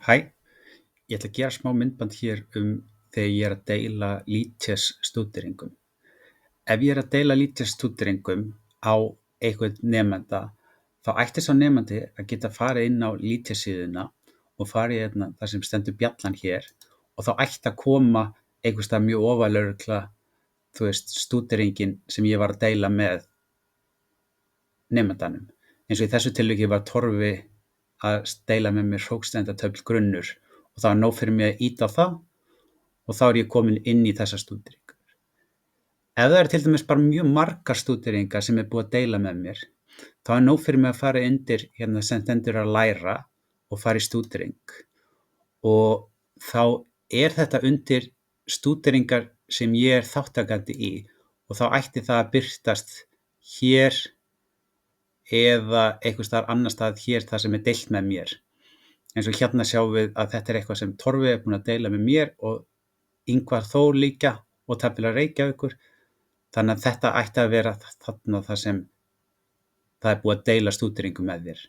Hæ, ég ætla að gera smá myndband hér þegar ég er að deila LeadChess stúderingum. Ef ég er að deila LeadChess stúderingum á einhvern nemanda, þá ætti sá nemandi að geta farið inn á LeadChess síðuna og farið hérna þar sem stendur bjallan hér og þá ætti að koma einhvers staðar mjög ofarlega örugglega, stúderingin sem ég var að deila með nemandanum. Eins og í þessu tilviki var Torfi að deila með mér hrókstendatöfl grunnur og það var nóg fyrir mig að ýta á það og þá er ég komin inn í þessa stúderingu. Ef það eru til dæmis bara mjög margar stúderingar sem er búið að deila með mér, þá er nóg fyrir mig að fara undir hérna sem stendur að læra og fara í stúdering og þá er þetta undir stúderingar sem ég er þátttakandi í og þá ætti það að birtast hér eða einhvers staðar annars staðar hér þar sem er deilt með mér. Eins og hérna sjáum við að þetta er eitthvað sem Torfi er búinn að deila með mér og Ingvar Þór líka og Tafla Reykjavíkur. Þannig að þetta ætti að vera þarna þar sem það er búið að deila stúderingum með þér.